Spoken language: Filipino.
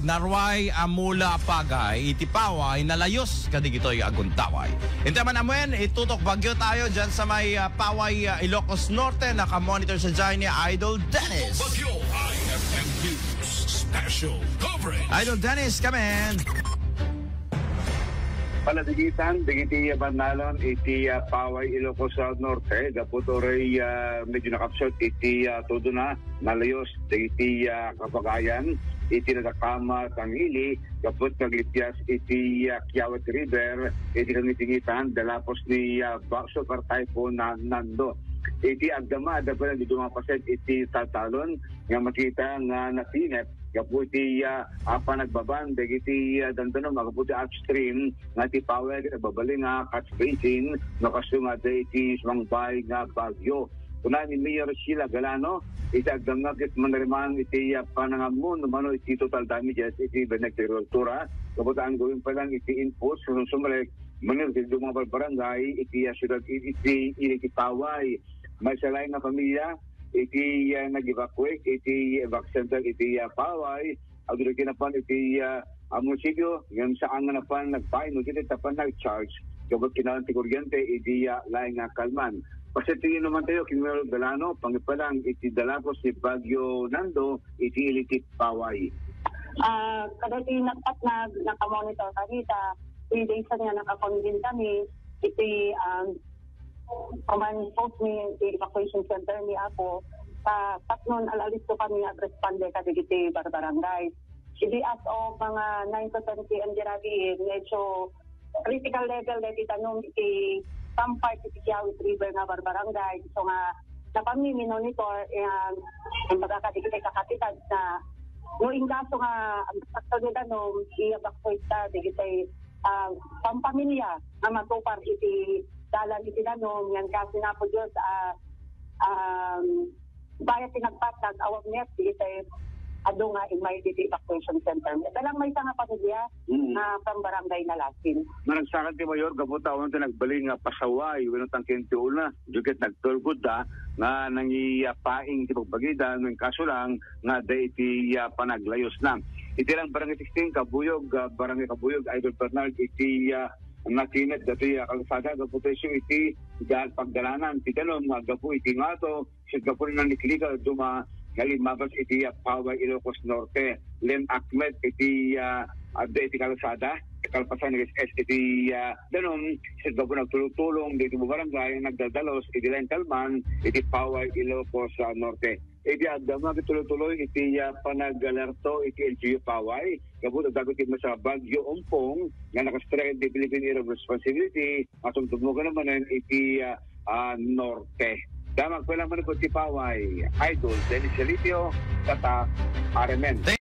narway amula pagay iti paway nalayos kadigitoy aguntaway. Intaman naman itutok bagyo tayo dyan sa may paway Ilocos Norte. Naka-monitor sa dyan ni Idol Dennis. Bagyo IFM News Special Coverage. Idol Dennis, come in. Paladigitan, digiti Banalon, iti Paway Ilocos Norte, dapot oray medyo nakapsot, iti todo na, nalayos, digiti Kapagayan, iti Nadakama, Tangili, dapot naglipyas, iti Kiawat River, iti Kamitingitan, dalapos ni Bakso Partay po na Nando. Iti Agdama, dapat na dumapaset, iti Tatalon, nga makita nga nasinep, kaputi panagbaban dagiti dandanom kaputi upstream nga ti Paway babali nga catch basin nakasunga iti Smangbay nga bagyo. Kuna ni Mayor Sheila Galano iti agdamagit manariman iti panangamon mano iti total damages iti benektirultura kaputi ang gawin pa lang iti inputs sumalek manir iti mga barangay iti syudad iti Paway may salay nga pamilya iti nag-evacuate, iti evac center, iti Paway, agad kinapan iti munisipyo, yung saan nga napan nagpain, iti tapan nag-charge, kapag kinalang ti kuryente, iti laing kalman. Kasi tingin naman tayo, Kimero Galano, pangipalang iti dalapos ni Bagyo Nando, iti iliti Paway. Kadati nagpat na nakamonitor kami, 3 days na nakakonvene kami, iti command post ni evacuation center ni ako sa tatnon alalis ko kami at responder ka digiti barangay. Hindi as of mga 9 to 10 p.m. dirabi medyo critical level dati tanong iti some part iti Kiawit River nga barangay. So nga napami monitor ang baga digiti kakatitan na no ingaso nga ang sakto nila no i-evacuate ta digiti pampamilya nga matupar iti dalan itinanong yan kasi na po Diyos bayat tinagpatag awag niya iti ado nga in my evacuation center. Dalang may nga pamilya na from barangay na Lasin. Managsakan ti Mayor, kaputa ako nang nagbaling pasaway, wala tang kintiul na, dugit nagtulgod da, nga nangiyapaing ti pagbagida, ng kaso lang, nga da iti panaglayos lang. Iti lang barangay 16, Kabuyog, barangay Kabuyog, Idol Bernard, iti nakinat dati kalsada gaputation iti dahil pagdalanan ti kanon magapu iti ngato siya gapu nang niklika duma galimabas iti Paway Ilocos Norte Len Ahmed iti iti kalsada kalpasan ng SS iti danon siya gapu nagtulong dito mo barangay nagdadalos iti Len Kalman iti Paway Ilocos Norte. Iti agdama tuloy-tuloy iti panag-alerto iti LGU Paway. Kabut at dagot mo sa Bagyo Ompong nga nakastrike di Philippine Area of Responsibility at tumutugan naman iti Norte. Damag pa lang man iti Paway. Idol Dennis Salipio, Tata RMN.